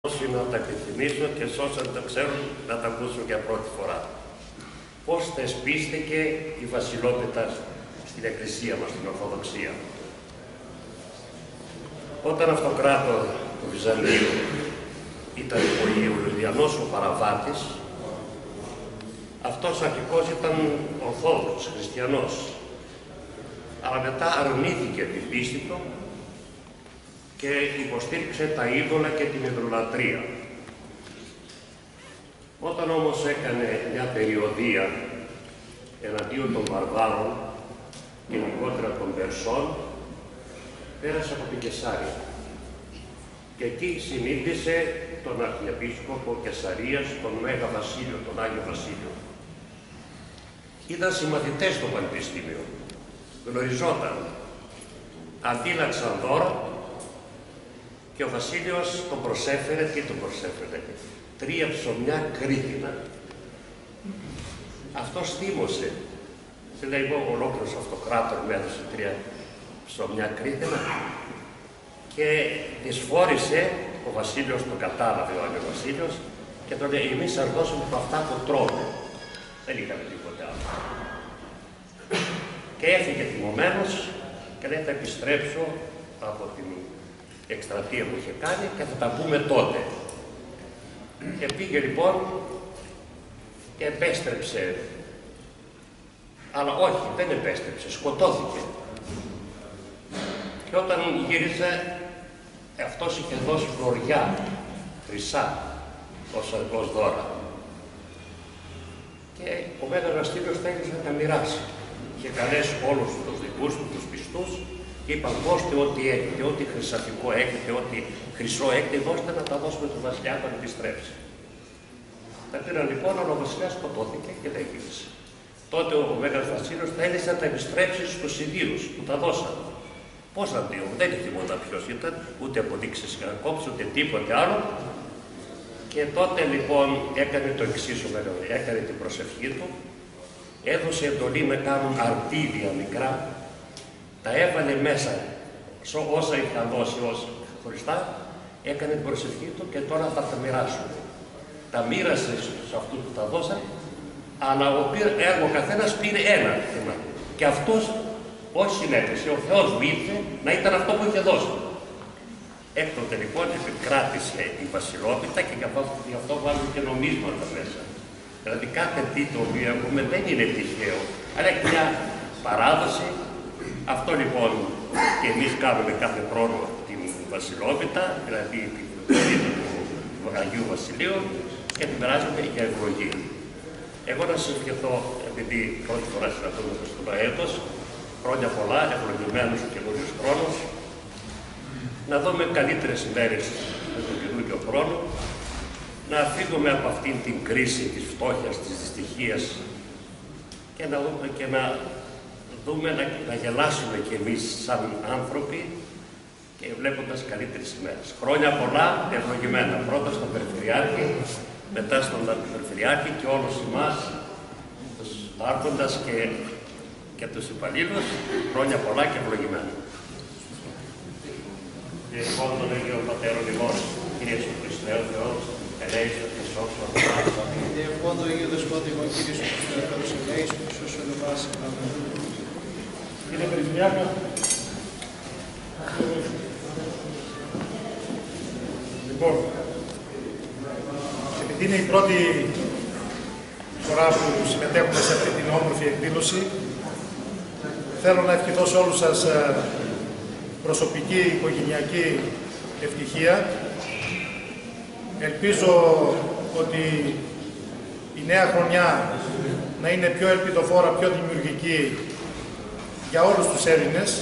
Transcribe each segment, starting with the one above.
Όσοι να τα επιθυμήσω και σε όσοι δεν το ξέρουν να τα ακούσουν για πρώτη φορά. Πώς θεσπίστηκε η βασιλότητα στην Εκκλησία μας, στην Ορθοδοξία. Όταν αυτοκράτο του Βυζαντίου ήταν ο Ιουλιανός ο Παραβάτης, αυτός αρχικώς ήταν Ορθόδοξος, Χριστιανός. Αλλά μετά αρνήθηκε την πίστη του και υποστήριξε τα είδωλα και την ιδωλατρία. Όταν όμως έκανε μια περιοδεία εναντίον των βαρβάρων και λιγότερα των Περσών, πέρασε από την Κεσάρια. Και εκεί συνείδησε τον Αρχιεπίσκοπο Κεσαρίας, τον Μέγα Βασίλειο, τον Άγιο Βασίλειο. Ήταν συμμαθητές στο Πανεπιστήμιο. Γνωριζόταν. Αντίλαξαν δώρα και ο Βασίλειος τον προσέφερε. Τι τον προσέφερε? 3 ψωμιά κρίτινα. Αυτός θύμωσε. Σε λέει εγώ ολόκληρος αυτοκράτορ με έδωσε 3 ψωμιά κρίτινα και δυσφόρησε ο Βασίλειος, τον κατάλαβε ο Άγιος Βασίλειος και τον λέει εμείς θα δώσουμε από αυτά που τρώμε. Δεν είχαμε τίποτε άλλο. Και έφυγε θυμωμένος και λέει θα επιστρέψω από την εκστρατεία που είχε κάνει και θα τα πούμε τότε. Και πήγε λοιπόν και επέστρεψε. Αλλά όχι, δεν επέστρεψε, σκοτώθηκε. Και όταν γύριζε, αυτός είχε δώσει χωριά, χρυσά, ως δώρα. Και ο Μέγας Βασίλειος θέλησε να τα μοιράσει. Είχε καλέσει όλους τους δικούς του, τους πιστούς, και είπαν δώστε ό,τι έχετε, ό,τι χρυσαφικό έχετε, ό,τι χρυσό έχετε, δώστε να τα δώσουμε του βασιλιά όταν επιστρέψει. Τα πήραν λοιπόν, αλλά ο βασιλιάς σκοτώθηκε και δεν γύρισε. Τότε ο Μέγας Βασίλειος θέλησε να τα επιστρέψει στους ιδίους που τα δώσαν. Πώς να πει, δεν θυμόταν ποιος ήταν, ούτε αποδείξεις κόψει, ούτε τίποτε άλλο. Και τότε λοιπόν έκανε το εξής ο Μέγας, έκανε την προσευχή του, έδωσε εντολή να κάνουν αρτίδια μικρά, τα έβαλε μέσα, όσα είχαν δώσει, όσα χωριστά, έκανε την προσευχή του και τώρα θα τα μοιράσουν. Τα μοίρασε σε αυτού που τα δώσαν, αλλά ο καθένας πήρε ένα θέμα. Και αυτός όχι συνέπεσε, ο Θεός του ήρθε να ήταν αυτό που είχε δώσει. Έκτοτε λοιπόν επικράτησε η βασιλότητα και γι' αυτό βάλουν και νομίσματα μέσα. Δηλαδή κάθε τι το οποίο έχουμε δεν είναι τυχαίο, αλλά έχει μια παράδοση. Αυτό λοιπόν και εμείς κάνουμε κάθε χρόνο την βασιλότητα, δηλαδή την βασιλεία του Αγίου Βασιλείου και την περάσουμε για ευλογία. Εγώ να σας ευχηθώ, επειδή πρώτη φορά συναντούμε στο έτος, χρόνια πολλά, ευλογημένους και καινούριους χρόνους, να δούμε καλύτερες ημέρες με τον καινούριο χρόνο, να φύγουμε από αυτήν την κρίση της φτώχειας, της δυστυχίας και να γελάσουμε κι εμείς σαν άνθρωποι και βλέποντας καλύτερες ημέρες. Χρόνια πολλά, ευλογημένα. Πρώτα στον Περιφερειάρχη, μετά στον Αντιπεριφερειάρχη και όλους εμάς, τους άρχοντας και τους υπαλλήλους, χρόνια πολλά και ευλογημένα. Και λοιπόν τον Άγιο Πατέρων ημών, Κύριε Ιησού Χριστέ ο Θεός, ελέησον και σώσον μας. Και λοιπόν τον Άγιο Δεσπότη ημών, Κύριε Ιησού Χριστέ ο Θεός, ελέησον και σώσον μας. Κύριε Περιφερειάρχα, λοιπόν, επειδή είναι η πρώτη φορά που συμμετέχουμε σε αυτή την όμορφη εκδήλωση, θέλω να ευχηθώ σε όλους σας προσωπική, οικογενειακή ευτυχία. Ελπίζω ότι η νέα χρονιά να είναι πιο ελπιδοφόρα, πιο δημιουργική για όλους τους Έλληνες,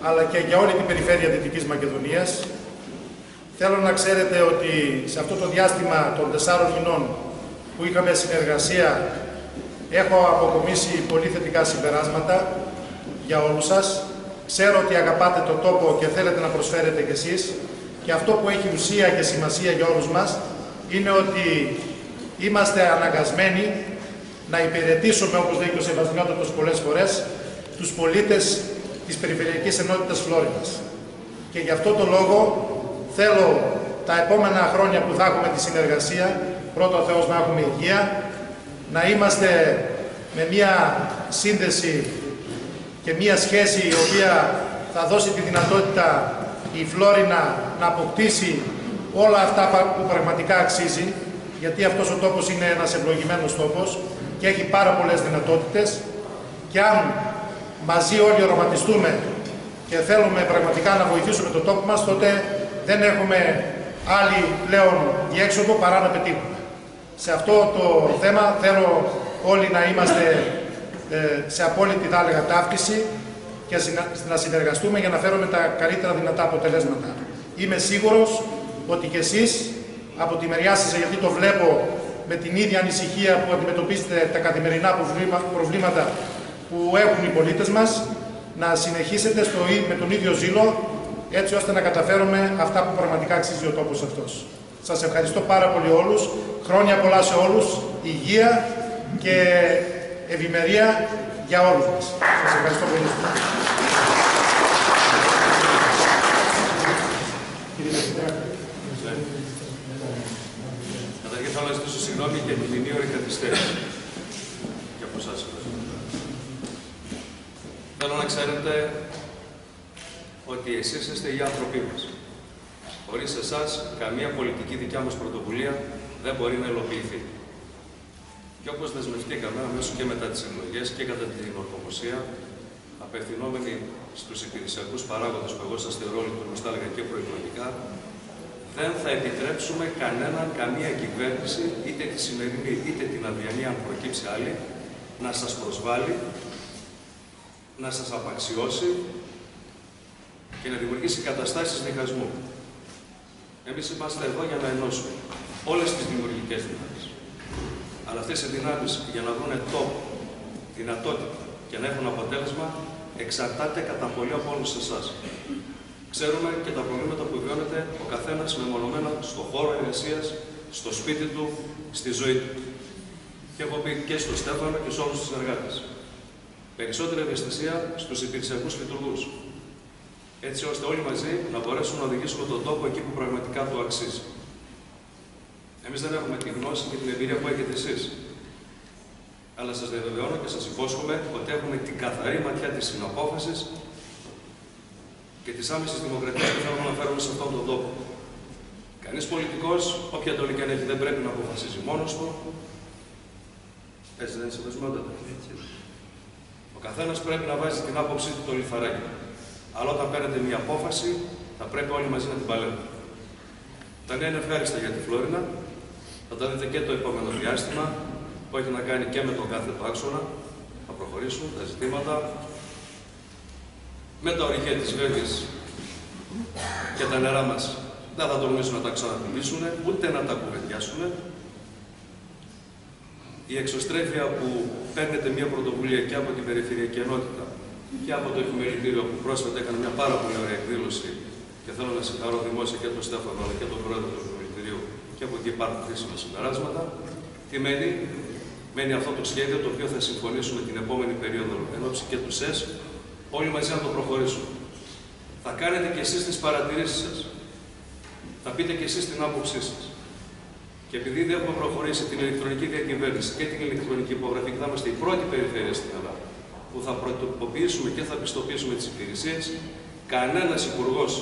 αλλά και για όλη την περιφέρεια Δυτικής Μακεδονίας. Θέλω να ξέρετε ότι σε αυτό το διάστημα των 4 μηνών που είχαμε συνεργασία, έχω αποκομίσει πολύ θετικά συμπεράσματα για όλους σας. Ξέρω ότι αγαπάτε τον τόπο και θέλετε να προσφέρετε κι εσείς. Και αυτό που έχει ουσία και σημασία για όλους μας είναι ότι είμαστε αναγκασμένοι να υπηρετήσουμε, όπως λέει και ο Σεβασμιότατος πολλές φορές, τους πολίτες της Περιφερειακής Ενότητας Φλόρινας. Και γι' αυτό το λόγο θέλω τα επόμενα χρόνια που θα έχουμε τη συνεργασία, πρώτο ο Θεός να έχουμε υγεία, να είμαστε με μια σύνδεση και μια σχέση η οποία θα δώσει τη δυνατότητα η Φλόρινα να αποκτήσει όλα αυτά που πραγματικά αξίζει, γιατί αυτός ο τόπος είναι ένας ευλογημένος τόπος και έχει πάρα πολλές δυνατότητες, και αν μαζί όλοι οραματιστούμε και θέλουμε πραγματικά να βοηθήσουμε τον τόπο μας, τότε δεν έχουμε άλλη πλέον διέξοδο παρά να πετύχουμε. Σε αυτό το θέμα θέλω όλοι να είμαστε σε απόλυτη, θα έλεγα, ταύτιση και να συνεργαστούμε για να φέρουμε τα καλύτερα δυνατά αποτελέσματα. Είμαι σίγουρος ότι και εσείς από τη μεριά σας, γιατί το βλέπω με την ίδια ανησυχία που αντιμετωπίζετε τα καθημερινά προβλήματα που έχουν οι πολίτες μας, να συνεχίσετε με τον ίδιο ζήλο, έτσι ώστε να καταφέρουμε αυτά που πραγματικά αξίζει ο τόπος αυτός. Σας ευχαριστώ πάρα πολύ όλους. Χρόνια πολλά σε όλους. Υγεία και ευημερία για όλους μας. Σας ευχαριστώ πολύ. Καταρχήν θέλω να ζητήσω συγγνώμη για την μηνύωρη καθυστέρηση και από εσάς. Θέλω να ξέρετε ότι εσείς είστε οι άνθρωποι μας. Χωρίς εσάς, καμία πολιτική δικιά μας πρωτοβουλία δεν μπορεί να υλοποιηθεί. Και όπως δεσμευτήκαμε αμέσως και μετά τις εκλογές και κατά την ορθομοσία, απευθυνόμενοι στους υπηρεσιακούς παράγοντες που εγώ σας θεωρώ λειτουργούς, τα έλεγα και προεκλογικά, δεν θα επιτρέψουμε καμία κυβέρνηση, είτε τη σημερινή είτε την αυριανή, αν προκύψει άλλη, να σας προσβάλλει, να σας απαξιώσει και να δημιουργήσει καταστάσεις διχασμού. Εμείς είμαστε εδώ για να ενώσουμε όλες τις δημιουργικές δυνάμεις. Αλλά αυτές οι δυνάμεις για να βρουν τόπο, δυνατότητα και να έχουν αποτέλεσμα εξαρτάται κατά πολύ από όλους εσάς. Ξέρουμε και τα προβλήματα που βιώνεται ο καθένας μεμονωμένα στο χώρο εργασίας, στο σπίτι του, στη ζωή του. Και έχω πει και στον Στέφανο και σε όλους τους συνεργάτες. Περισσότερη ευαισθησία στους υπηρεσιακούς λειτουργούς. Έτσι ώστε όλοι μαζί να μπορέσουμε να οδηγήσουμε τον τόπο εκεί που πραγματικά του αξίζει. Εμείς δεν έχουμε τη γνώση και την εμπειρία που έχετε εσείς. Αλλά σας διαβεβαιώνω και σας υπόσχομαι ότι έχουμε την καθαρή ματιά της συναπόφασης και της άμεσης δημοκρατίας που θέλουμε να φέρουμε σε αυτόν τον τόπο. Κανείς πολιτικός, όποια εντολή και αν έχει, δεν πρέπει να αποφασίζει μόνος του. Έτσι δεν είναι συνδεσμότατα. Ο καθένας πρέπει να βάζει την άποψή του το λιθαράκι. Αλλά όταν παίρνετε μια απόφαση, θα πρέπει όλοι μαζί να την παλεύουμε. Τα νέα είναι ευχάριστα για τη Φλόρινα. Θα τα δείτε και το επόμενο διάστημα, που έχει να κάνει και με τον κάθετο άξονα. Θα προχωρήσουν τα ζητήματα. Με τα ορυχεία της Βέβης και τα νερά μας δεν θα τολμήσουν να τα ξαναπουλήσουν, ούτε να τα κουβεντιάσουν. Η εξωστρέφεια που παίρνετε μια πρωτοβουλία και από την Περιφερειακή Ενότητα και από το Εφημεριδήριο που πρόσφατα έκανε μια πάρα πολύ ωραία εκδήλωση, και θέλω να συγχαρώ δημόσια και τον Στέφανο αλλά και τον πρόεδρο του Εφημεριδηρίου, και από εκεί υπάρχουν χρήσιμα συμπεράσματα. Τι μένει? Μένει αυτό το σχέδιο το οποίο θα συμφωνήσουμε την επόμενη περίοδο εν ώψη και του ΣΕΣ, όλοι μαζί να το προχωρήσουμε. Θα κάνετε και εσείς τις παρατηρήσεις σας. Θα πείτε και εσείς την άποψή σας. Και επειδή δεν έχουμε προχωρήσει την ηλεκτρονική διακυβέρνηση και την ηλεκτρονική υπογραφή, και θα είμαστε η πρώτη περιφέρεια στην Ελλάδα που θα πρωτοποιήσουμε και θα πιστοποιήσουμε τις υπηρεσίες, κανένας υπουργός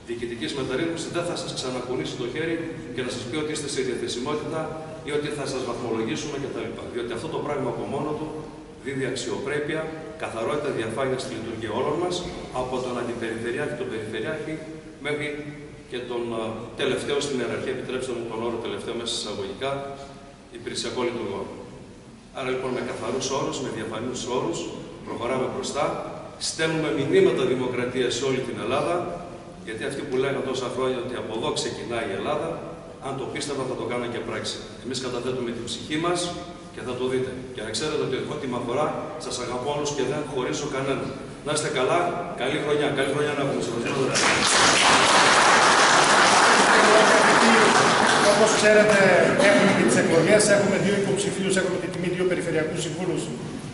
διοικητικής μεταρρύθμισης δεν θα σας ξανακουνήσει το χέρι και να σας πει ότι είστε σε διαθεσιμότητα ή ότι θα σας βαθμολογήσουμε κτλ. Διότι αυτό το πράγμα από μόνο του δίδει αξιοπρέπεια, καθαρότητα, διαφάνεια στη λειτουργία όλων μας, από τον αντιπεριφερειάρχη, τον περιφερειάρχη, μέχρι και τον τελευταίο στην ιεραρχία, επιτρέψτε μου τον όρο τελευταίο μέσα εισαγωγικά, υπηρεσιακό λειτουργό. Άρα λοιπόν με καθαρούς όρους, με διαφανούς όρους, προχωράμε μπροστά, στέλνουμε μηνύματα δημοκρατίας σε όλη την Ελλάδα, γιατί αυτοί που λέγανε τόσα χρόνια ότι από εδώ ξεκινάει η Ελλάδα, αν το πίστευαν θα το κάνουν και πράξη. Εμείς καταθέτουμε την ψυχή μας και θα το δείτε. Και να ξέρετε ότι ό,τι με αφορά, σας αγαπώ όλους και δεν χωρίσω κανέναν. Να είστε καλά, καλή χρονιά. Καλή χρονιά να έχουμε. Όπως ξέρετε, έχουμε και τις εκλογές, έχουμε δύο υποψηφίους, έχουμε τη τιμή δύο περιφερειακούς συμβούλους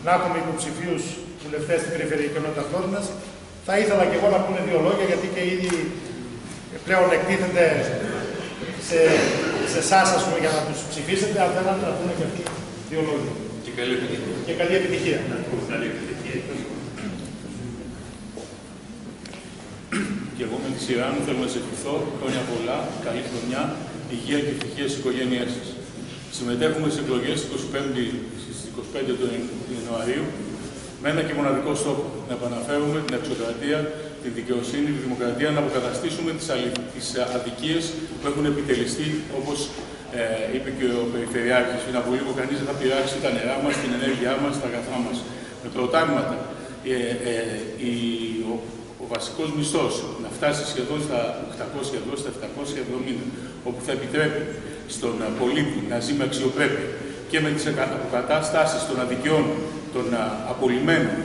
να έχουμε υποψηφίους βουλευτές στην Περιφερειακή Ενότητα Φλόρινας. Θα ήθελα και εγώ να πούμε δύο λόγια, γιατί και ήδη πλέον εκτίθενται σε εσάς, ας πούμε, για να τους ψηφίσετε, αλλά θέλατε να πούνε και αυτοί δύο λόγια. Και καλή επιτυχία. Και καλή επιτυχία. Καλή επιτυχία. Και εγώ με τη σειρά μου θέλω να σε ευχηθώ χρόνια πολλά, καλή χρονιά, υγεία και ευτυχία στις οικογένειές σας. Συμμετέχουμε στις εκλογές στις 25 του Ιανουαρίου με ένα και μοναδικό στόχο: να επαναφέρουμε την αξιοκρατία, τη δικαιοσύνη, τη δημοκρατία, να αποκαταστήσουμε τις αδικίες που έχουν επιτελεστεί, όπως είπε και ο Περιφερειάρχης. Πριν από λίγο κανείς δεν θα πειράξει τα νερά μας, την ενέργειά μας, τα αγαθά μας. Με προτάγματα. Ο βασικός μισθός να φτάσει σχεδόν στα 800 ευρώ, στα 770, όπου θα επιτρέπει στον πολίτη να ζει με αξιοπρέπεια και με τις αποκατάστασεις των αδικιών των απολυμένων,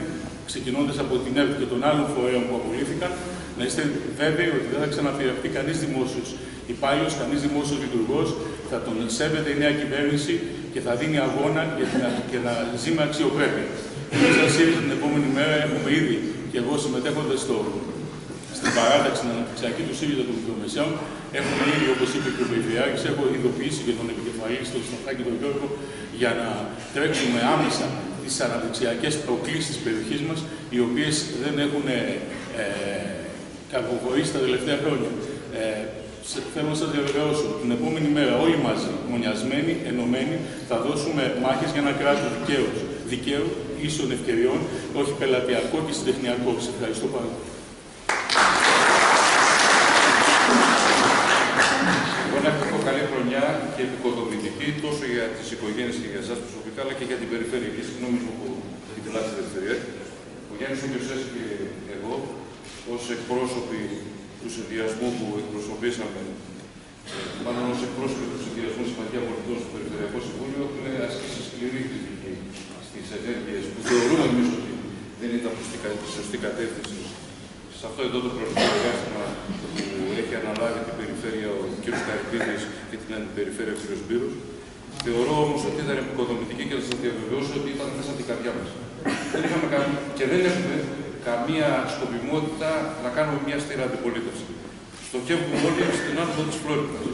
ξεκινώντας από την ΕΡΤ και των άλλων φορέων που απολύθηκαν, να είστε βέβαιοι ότι δεν θα ξαναφυρευτεί κανείς δημόσιος υπάλληλος, κανείς δημόσιος λειτουργός, θα τον σέβεται η νέα κυβέρνηση και θα δίνει αγώνα για να ζει με αξιοπρέπεια. Την επόμενη μέρα έχουμε ήδη, και εγώ συμμετέχοντας στην παράταξη, στην αναπτυξιακή του ΣΥΡΙΖΑ των μικρομεσαίων, έχουμε ήδη, όπως είπε και ο Περιφερειάρχης, έχω ειδοποιήσει και τον επικεφαλή στον Σταθάκη τον Γιώργο για να τρέξουμε άμεσα τις αναπτυξιακές προκλήσεις της περιοχής μας, οι οποίες δεν έχουν καρποφορήσει τα τελευταία χρόνια. Θέλω να σας διαβεβαιώσω, την επόμενη μέρα όλοι μαζί, μονιασμένοι, ενωμένοι, θα δώσουμε μάχες για ένα κράτος δικαίου, ίσων ευκαιριών, όχι πελατειακό και συντεχνιακό. Σας ευχαριστώ πάρα πολύ. Εγώ να ευχηθώ καλή χρονιά και επικοδομητική τόσο για τις οικογένειες και για εσάς προσωπικά, αλλά και για την περιφέρεια. Και συγγνώμη που επιτελάτε την περιφέρεια. Ο Γιάννης Όγκερσες και εγώ, ως εκπρόσωποι του συνδυασμού που εκπροσωπήσαμε, μάλλον ως εκπρόσωποι του συνδυασμού Συμμαχία Πολιτών στο Περιφερειακό Συμβούλιο, έχουμε ασκήσει σκληρή κριτική στις ενέργειες που θεωρούμε εμείς ότι δεν ήταν προς τη σωστή κατεύθυνση. Σε αυτό εδώ το προηγούμενο διάστημα που έχει αναλάβει την περιφέρεια ο κ. Καρυπίδης και την αντιπεριφέρεια ο κ. Σπύρος. Θεωρώ όμως ότι ήταν επικοδομητική και θα σας διαβεβαιώσω ότι ήταν μέσα από την καρδιά μας. Και δεν έχουμε καμία σκοπιμότητα να κάνουμε μια στήρα αντιπολίτευση. Στοχεύουμε όλοι στην άνοδο της Φλόριδας.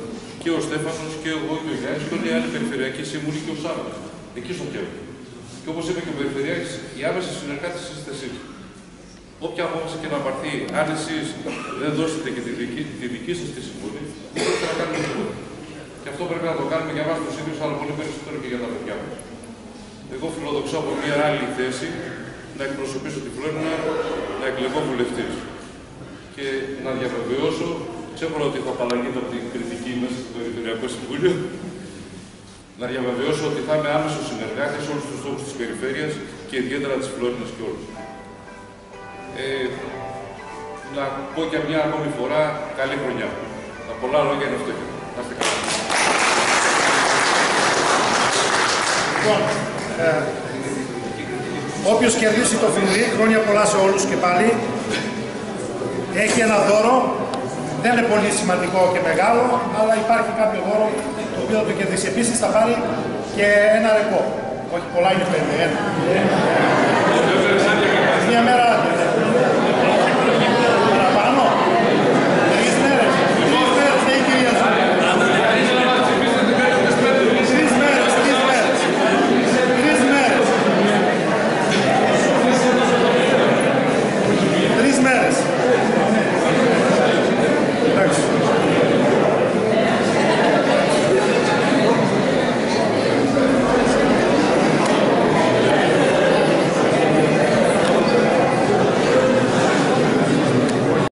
Και ο Στέφανος και εγώ και ο Γιάννης και όλοι οι άλλοι περιφερειακοί σύμβουλοι και ο Σάββας. Εκεί στοχεύουμε. Και όπως είπε και ο Περιφερειάρχης, οι άμεσοι συνεργάτες της θέσης. Όποια απόφαση και να πάρθει, αν εσείς δεν δώσετε και τη δική σας τη συμβουλή, δεν μπορείτε να κάνουμε τίποτα. Και αυτό πρέπει να το κάνουμε για εμάς τους ίδιους, αλλά πολύ περισσότερο και για τα παιδιά μας. Εγώ φιλοδοξώ από μια άλλη θέση να εκπροσωπήσω τη Φλόρινα, να εκλεγώ βουλευτής. Και να διαβεβαιώσω, ξέρω ότι θα απαλλαγείτε από την κριτική μέσα στο Περιφερειακό Συμβούλιο, να διαβεβαιώσω ότι θα είμαι άμεσος συνεργάτης σε όλους τους στόχους της περιφέρειας και ιδιαίτερα της Φλόρινας και όλους. Να πω για μια ακόμη φορά καλή χρονιά. Τα πολλά λόγια είναι φτωχή. Να είστε καλά. Λοιπόν, όποιος κερδίσει το φιλμί, χρόνια πολλά σε όλους και πάλι, έχει ένα δώρο. Δεν είναι πολύ σημαντικό και μεγάλο, αλλά υπάρχει κάποιο δώρο το οποίο θα το κερδίσει. Επίσης θα πάρει και ένα ρεκόρ. Όχι πολλά, είναι 5. Μια μέρα